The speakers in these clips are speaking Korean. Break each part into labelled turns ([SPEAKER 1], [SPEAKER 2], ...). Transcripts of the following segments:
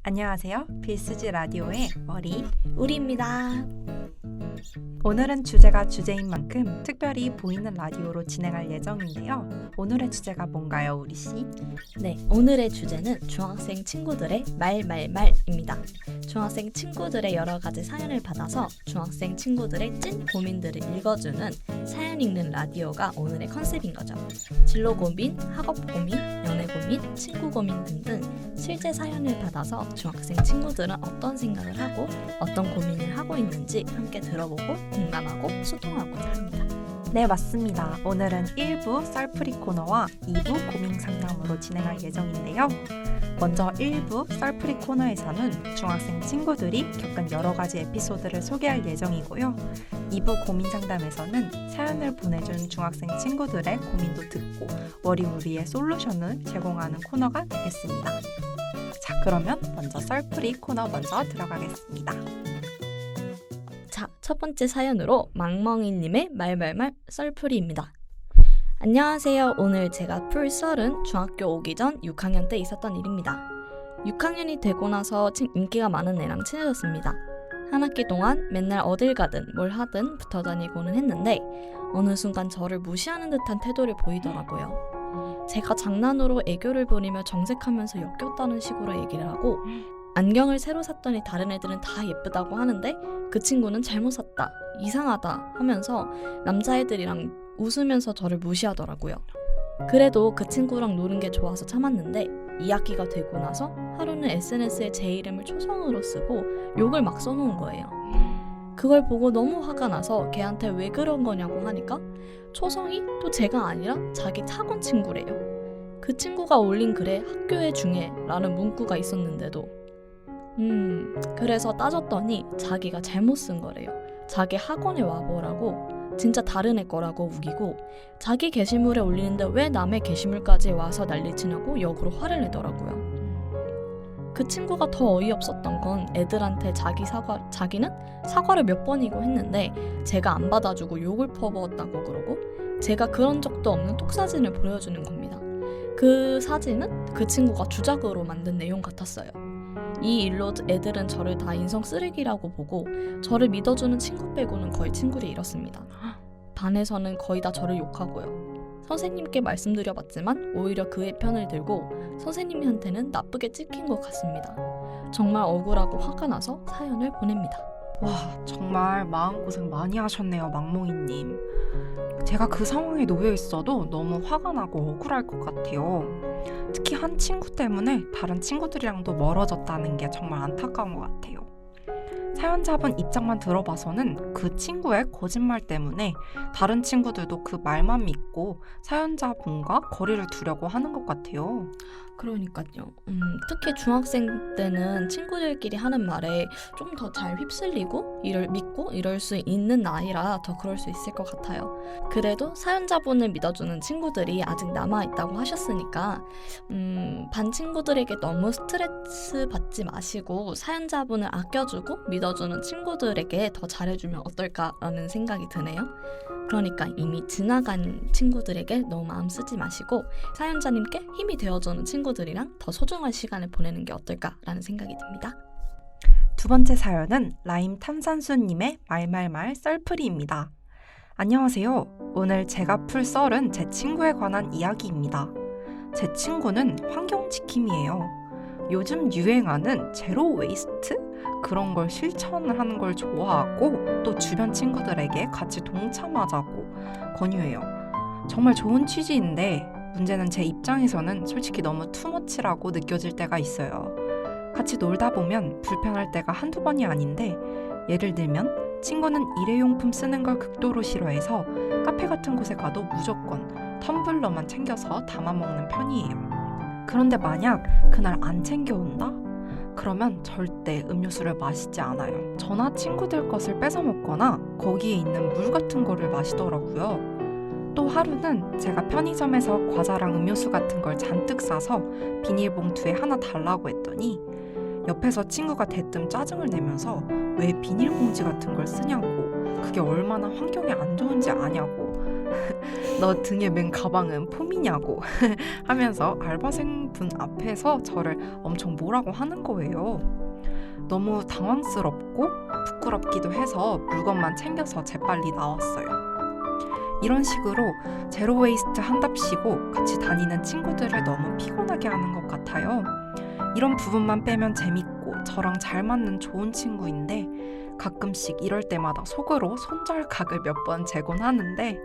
[SPEAKER 1] 안녕하세요. 빌스지 라디오의 머리
[SPEAKER 2] 우리입니다.
[SPEAKER 1] 오늘은 주제가 주제인 만큼 특별히 보이는 라디오로 진행할 예정인데요. 오늘의 주제가 뭔가요, 우리씨?
[SPEAKER 2] 네, 오늘의 주제는 중학생 친구들의 말입니다. 중학생 친구들의 여러 가지 사연을 받아서 중학생 친구들의 찐 고민들을 읽어주는 사연 읽는 라디오가 오늘의 컨셉인 거죠. 진로 고민, 학업 고민, 연애 고민, 친구 고민 등등 실제 사연을 받아서 중학생 친구들은 어떤 생각을 하고 어떤 고민을 하고 있는지 함께 들어보고 공감하고 소통하고자 합니다.
[SPEAKER 1] 네, 맞습니다. 오늘은 1부 썰풀이 코너와 2부 고민 상담으로 진행할 예정인데요. 먼저 1부 썰풀이 코너에서는 중학생 친구들이 겪은 여러 가지 에피소드를 소개할 예정이고요. 2부 고민 상담에서는 사연을 보내준 중학생 친구들의 고민도 듣고 워리우리의 솔루션을 제공하는 코너가 되겠습니다. 자, 그러면 먼저 썰풀이 코너 먼저 들어가겠습니다.
[SPEAKER 2] 자, 첫 번째 사연으로 망멍이님의 말말말 썰풀이입니다. 안녕하세요. 오늘 제가 풀 썰은 중학교 오기 전 6학년 때 있었던 일입니다. 6학년이 되고 나서 인기가 많은 애랑 친해졌습니다. 한 학기 동안 맨날 어딜 가든 뭘 하든 붙어 다니고는 했는데 어느 순간 저를 무시하는 듯한 태도를 보이더라고요. 제가 장난으로 애교를 부리며 정색하면서 역겹다는 식으로 얘기를 하고 안경을 새로 샀더니 다른 애들은 다 예쁘다고 하는데 그 친구는 잘못 샀다, 이상하다 하면서 남자애들이랑 웃으면서 저를 무시하더라고요. 그래도 그 친구랑 노는 게 좋아서 참았는데 2학기가 되고 나서 하루는 SNS에 제 이름을 초성으로 쓰고 욕을 막 써놓은 거예요. 그걸 보고 너무 화가 나서 걔한테 왜 그런 거냐고 하니까 초성이 또 제가 아니라 자기 학원 친구래요. 그 친구가 올린 글에 학교에 중에 라는 문구가 있었는데도 그래서 따졌더니 자기가 잘못 쓴 거래요. 자기 학원에 와보라고, 진짜 다른 애 거라고 우기고 자기 게시물에 올리는데 왜 남의 게시물까지 와서 난리치냐고 역으로 화를 내더라고요. 그 친구가 더 어이없었던 건 애들한테 자기는 사과를 몇 번이고 했는데 제가 안 받아주고 욕을 퍼부었다고 그러고 제가 그런 적도 없는 톡사진을 보여주는 겁니다. 그 사진은 그 친구가 주작으로 만든 내용 같았어요. 이 일로 애들은 저를 다 인성 쓰레기라고 보고 저를 믿어주는 친구 빼고는 거의 친구를 잃었습니다. 반에서는 거의 다 저를 욕하고요. 선생님께 말씀드려봤지만 오히려 그의 편을 들고 선생님한테는 나쁘게 찍힌 것 같습니다. 정말 억울하고 화가 나서 사연을 보냅니다.
[SPEAKER 1] 와, 정말 마음고생 많이 하셨네요, 망몽이님. 제가 그 상황에 놓여 있어도 너무 화가 나고 억울할 것 같아요. 특히 한 친구 때문에 다른 친구들이랑도 멀어졌다는 게 정말 안타까운 것 같아요. 사연자분 입장만 들어봐서는 그 친구의 거짓말 때문에 다른 친구들도 그 말만 믿고 사연자분과 거리를 두려고 하는 것 같아요.
[SPEAKER 2] 그러니까요. 특히 중학생 때는 친구들끼리 하는 말에 좀 더 잘 휩쓸리고 이를 믿고 이럴 수 있는 나이라 더 그럴 수 있을 것 같아요. 그래도 사연자분을 믿어주는 친구들이 아직 남아있다고 하셨으니까 반 친구들에게 너무 스트레스 받지 마시고 사연자분을 아껴주고 믿어주는 친구들에게 더 잘해주면 어떨까라는 생각이 드네요. 그러니까 이미 지나간 친구들에게 너무 마음 쓰지 마시고 사연자님께 힘이 되어주는 친구들이랑 더 소중한 시간을 보내는 게 어떨까라는 생각이 듭니다.
[SPEAKER 1] 두 번째 사연은 라임 탄산수님의 말말말 썰풀이입니다. 안녕하세요. 오늘 제가 풀 썰은 제 친구에 관한 이야기입니다. 제 친구는 환경지킴이에요. 요즘 유행하는 제로 웨이스트? 그런 걸 실천을 하는 걸 좋아하고 또 주변 친구들에게 같이 동참하자고 권유해요. 정말 좋은 취지인데 문제는 제 입장에서는 솔직히 너무 투머치라고 느껴질 때가 있어요. 같이 놀다 보면 불편할 때가 한두 번이 아닌데 예를 들면 친구는 일회용품 쓰는 걸 극도로 싫어해서 카페 같은 곳에 가도 무조건 텀블러만 챙겨서 담아 먹는 편이에요. 그런데 만약 그날 안 챙겨온다? 그러면 절대 음료수를 마시지 않아요. 저나 친구들 것을 뺏어 먹거나 거기에 있는 물 같은 거를 마시더라고요. 또 하루는 제가 편의점에서 과자랑 음료수 같은 걸 잔뜩 싸서 비닐봉투에 하나 달라고 했더니 옆에서 친구가 대뜸 짜증을 내면서 왜 비닐봉지 같은 걸 쓰냐고, 그게 얼마나 환경에 안 좋은지 아냐고 너 등에 맨 가방은 폼이냐고 하면서 알바생분 앞에서 저를 엄청 뭐라고 하는 거예요. 너무 당황스럽고 부끄럽기도 해서 물건만 챙겨서 재빨리 나왔어요. 이런 식으로 제로 웨이스트 한답시고 같이 다니는 친구들을 너무 피곤하게 하는 것 같아요. 이런 부분만 빼면 재밌고 저랑 잘 맞는 좋은 친구인데 가끔씩 이럴 때마다 속으로 손절각을 몇 번 재곤 하는데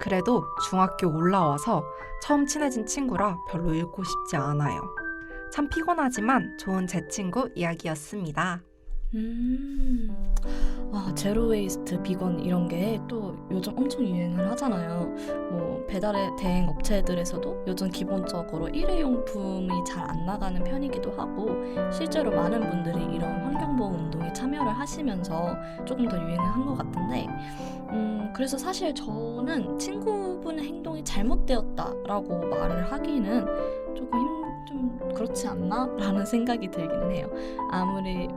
[SPEAKER 1] 그래도 중학교 올라와서 처음 친해진 친구라 별로 읽고 싶지 않아요. 참 피곤하지만 좋은 제 친구 이야기였습니다.
[SPEAKER 2] 제로 웨이스트, 비건 이런 게 또 요즘 엄청 유행을 하잖아요. 뭐 배달의 대행 업체들에서도 요즘 기본적으로 일회용품이 잘 안 나가는 편이기도 하고 실제로 많은 분들이 이런 환경보호 운동에 참여를 하시면서 조금 더 유행을 한 것 같은데 그래서 사실 저는 친구분의 행동이 잘못되었다라고 말을 하기는 좀 그렇지 않나? 라는 생각이 들기는 해요.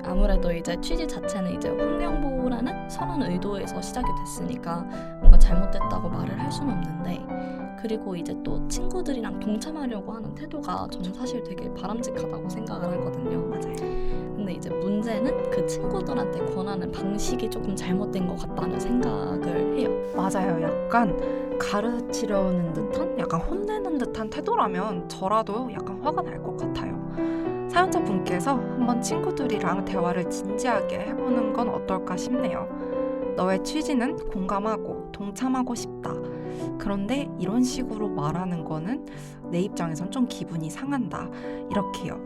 [SPEAKER 2] 아무래도 이제 취지 자체는 이제 환경보호라는 선한 의도에서 시작이 됐으니까 뭔가 잘못됐다고 말을 할 수는 없는데 그리고 이제 또 친구들이랑 동참하려고 하는 태도가 저는 사실 되게 바람직하다고 생각을 하거든요.
[SPEAKER 1] 맞아요.
[SPEAKER 2] 근데 이제 문제는 그 친구들한테 권하는 방식이 조금 잘못된 것 같다는 생각을 해요.
[SPEAKER 1] 맞아요. 약간 가르치려는 듯한, 약간 혼내는 듯한 태도라면 저라도 약간 화가 날 것 같아요. 사연자분께서 한번 친구들이랑 대화를 진지하게 해보는 건 어떨까 싶네요. 너의 취지는 공감하고 동참하고 싶다. 그런데 이런 식으로 말하는 거는 내 입장에선 좀 기분이 상한다. 이렇게요.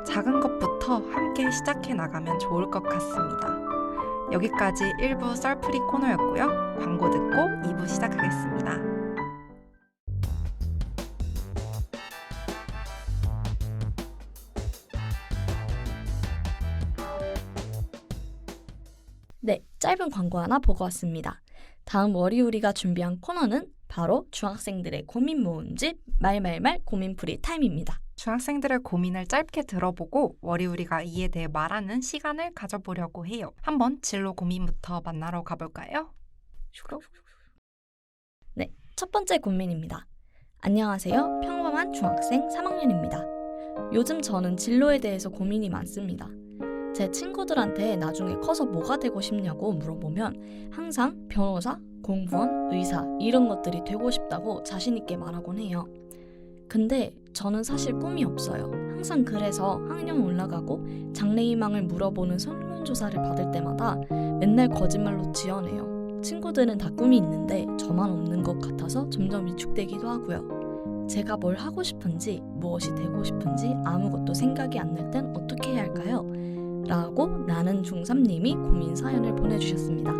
[SPEAKER 1] 작은 것부터 함께 시작해 나가면 좋을 것 같습니다. 여기까지 1부 썰풀이 코너였고요. 광고 듣고 2부 시작하겠습니다.
[SPEAKER 2] 네, 짧은 광고 하나 보고 왔습니다. 다음 월요일이가 준비한 코너는 바로 중학생들의 고민 모음집 말말말 고민풀이 타임입니다.
[SPEAKER 1] 중학생들의 고민을 짧게 들어보고 월요일이가 이에 대해 말하는 시간을 가져보려고 해요. 한번 진로 고민부터 만나러 가볼까요?
[SPEAKER 2] 네, 첫 번째 고민입니다. 안녕하세요. 평범한 중학생 3학년입니다. 요즘 저는 진로에 대해서 고민이 많습니다. 제 친구들한테 나중에 커서 뭐가 되고 싶냐고 물어보면 항상 변호사, 공무원, 의사 이런 것들이 되고 싶다고 자신 있게 말하곤 해요. 근데 저는 사실 꿈이 없어요. 항상 그래서 학년 올라가고 장래희망을 물어보는 설문조사를 받을 때마다 맨날 거짓말로 지어내요. 친구들은 다 꿈이 있는데 저만 없는 것 같아서 점점 위축되기도 하고요. 제가 뭘 하고 싶은지 무엇이 되고 싶은지 아무것도 생각이 안 날 땐 어떻게 해야 할까요? 라고 나는 중3님이 고민 사연을 보내주셨습니다.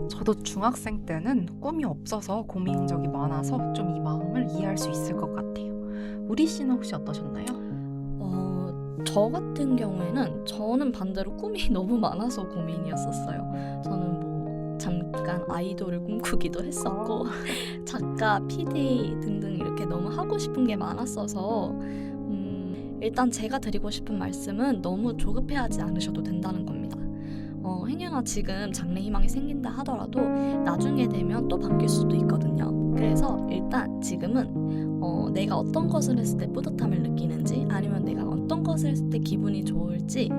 [SPEAKER 1] 저도 중학생 때는 꿈이 없어서 고민인 적이 많아서 좀 이 마음을 이해할 수 있을 것 같아요. 우리 씨는 혹시 어떠셨나요?
[SPEAKER 2] 저 같은 경우에는 저는 반대로 꿈이 너무 많아서 고민이었었어요. 저는 뭐 잠깐 아이돌을 꿈꾸기도 했었고 작가, PD 등등 이렇게 너무 하고 싶은 게 많았어서 일단 제가 드리고 싶은 말씀은 너무 조급해하지 않으셔도 된다는 겁니다. 행여나 지금 장래희망이 생긴다 하더라도 나중에 되면 또 바뀔 수도 있거든요. 그래서 일단 지금은 내가 어떤 것을 했을 때 뿌듯함을 느끼는지 아니면 내가 어떤 것을 했을 때 기분이 좋을지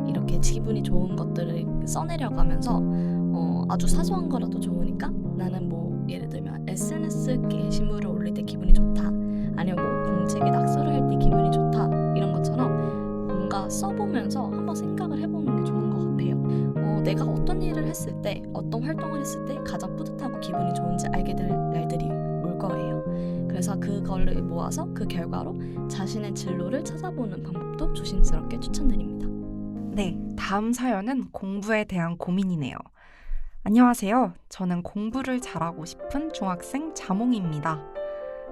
[SPEAKER 2] 이렇게 기분이 좋은 것들을 써내려가면서 아주 사소한 거라도 좋으니까 나는 뭐 예를 들면 SNS 게시물을 올릴 때 기분이 좋다 아니면 뭐 공책에 낙서를 할 때 기분이 좋다 이런 것처럼 뭔가 써보면서 한번 생각을 해보는 게 좋은 것 같아요. 내가 어떤 일을 했을 때 어떤 활동을 했을 때 가장 뿌듯하고 기분이 좋은지 알게 될 날들이 올 거예요. 그래서 그거를 모아서 그 결과로 자신의 진로를 찾아보는 방법도 조심스럽게 추천드립니다.
[SPEAKER 1] 네, 다음 사연은 공부에 대한 고민이네요. 안녕하세요. 저는 공부를 잘하고 싶은 중학생 자몽입니다.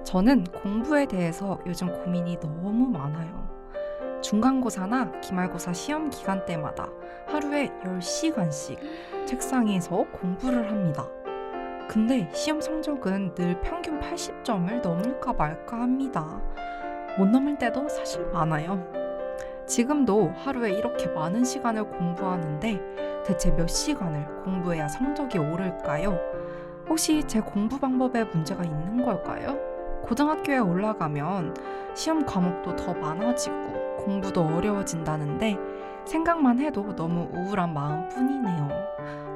[SPEAKER 1] 저는 공부에 대해서 요즘 고민이 너무 많아요. 중간고사나 기말고사 시험 기간 때마다 하루에 10시간씩 책상에서 공부를 합니다. 근데 시험 성적은 늘 평균 80점을 넘을까 말까 합니다. 못 넘을 때도 사실 많아요. 지금도 하루에 이렇게 많은 시간을 공부하는데 대체 몇 시간을 공부해야 성적이 오를까요? 혹시 제 공부 방법에 문제가 있는 걸까요? 고등학교에 올라가면 시험 과목도 더 많아지고 공부도 어려워진다는데 생각만 해도 너무 우울한 마음뿐이네요.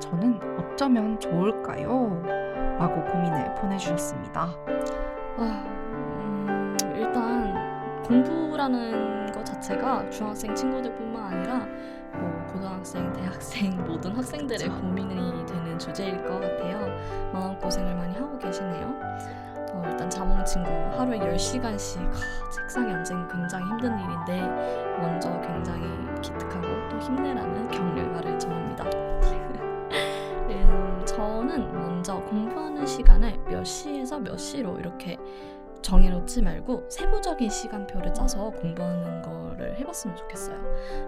[SPEAKER 1] 저는 어쩌면 좋을까요? 라고 고민을 보내주셨습니다.
[SPEAKER 2] 일단 공부라는 것 자체가 중학생 친구들뿐만 아니라 뭐 고등학생, 대학생 모든 학생들의
[SPEAKER 1] 그쵸.
[SPEAKER 2] 고민이 되는 주제일 것 같아요. 마음고생을 많이 하고 계시네요. 일단 자몽 친구 하루에 10시간씩 책상에 앉은 굉장히 힘든 일인데 먼저 굉장히 기특하고 또 힘내라는 격려말을 전합니다. 저는 먼저 공부하는 시간을 몇 시에서 몇 시로 이렇게 정해놓지 말고 세부적인 시간표를 짜서 공부하는 거를 해봤으면 좋겠어요.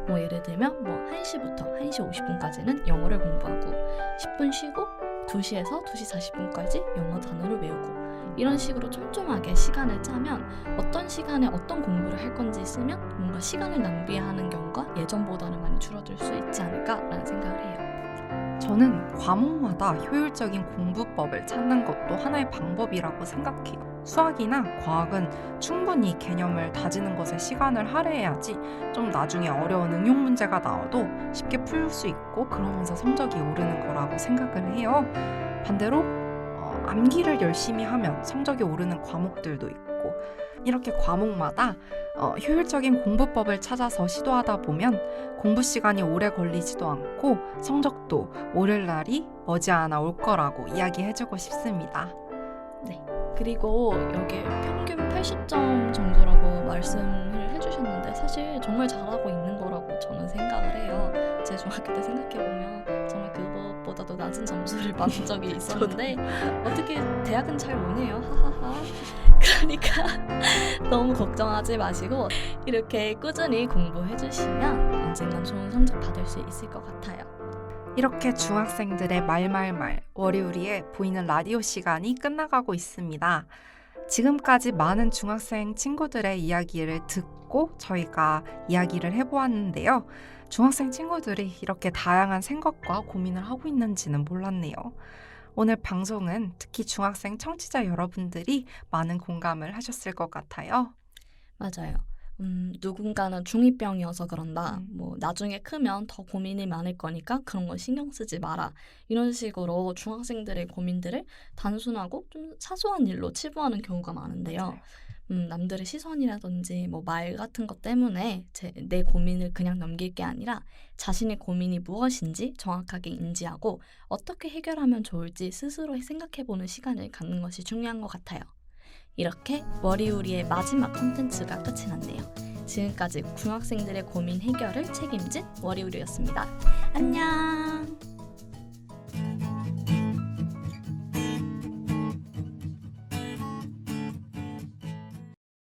[SPEAKER 2] 뭐 예를 들면 뭐 1시부터 1시 50분까지는 영어를 공부하고 10분 쉬고 2시에서 2시 40분까지 영어 단어를 외우고 이런 식으로 촘촘하게 시간을 짜면 어떤 시간에 어떤 공부를 할 건지 쓰면 뭔가 시간을 낭비하는 경우가 예전보다는 많이 줄어들 수 있지 않을까라는 생각을 해요.
[SPEAKER 1] 저는 과목마다 효율적인 공부법을 찾는 것도 하나의 방법이라고 생각해요. 수학이나 과학은 충분히 개념을 다지는 것에 시간을 할애해야지 좀 나중에 어려운 응용 문제가 나와도 쉽게 풀 수 있고 그러면서 성적이 오르는 거라고 생각을 해요. 반대로 암기를 열심히 하면 성적이 오르는 과목들도 있고 이렇게 과목마다 효율적인 공부법을 찾아서 시도하다 보면 공부 시간이 오래 걸리지도 않고 성적도 오를 날이 머지않아 올 거라고 이야기해주고 싶습니다.
[SPEAKER 2] 네. 그리고 여기 평균 80점 정도라고 말씀을 해주셨는데 사실 정말 잘하고 있는 거라고 저는 생각을 해요. 제 중학교 때 생각해보면 정말 그것보다도 낮은 점수를 받은 적이 있었는데 어떻게 대학은 잘 오네요. 하하하. 그러니까 너무 걱정하지 마시고 이렇게 꾸준히 공부해주시면 언젠간 좋은 성적 받을 수 있을 것 같아요.
[SPEAKER 1] 이렇게 중학생들의 말말말 월요일에 보이는 라디오 시간이 끝나가고 있습니다. 지금까지 많은 중학생 친구들의 이야기를 듣고 저희가 이야기를 해보았는데요. 중학생 친구들이 이렇게 다양한 생각과 고민을 하고 있는지는 몰랐네요. 오늘 방송은 특히 중학생 청취자 여러분들이 많은 공감을 하셨을 것 같아요.
[SPEAKER 2] 맞아요. 누군가는 중2병이어서 그런다. 뭐 나중에 크면 더 고민이 많을 거니까 그런 거 신경 쓰지 마라. 이런 식으로 중학생들의 고민들을 단순하고 좀 사소한 일로 치부하는 경우가 많은데요.
[SPEAKER 1] 맞아요.
[SPEAKER 2] 남들의 시선이라든지 뭐 말 같은 것 때문에 내 고민을 그냥 넘길 게 아니라 자신의 고민이 무엇인지 정확하게 인지하고 어떻게 해결하면 좋을지 스스로 생각해보는 시간을 갖는 것이 중요한 것 같아요. 이렇게 월요일의 마지막 콘텐츠가 끝이 났네요. 지금까지 중학생들의 고민 해결을 책임진 월요일이었습니다. 안녕!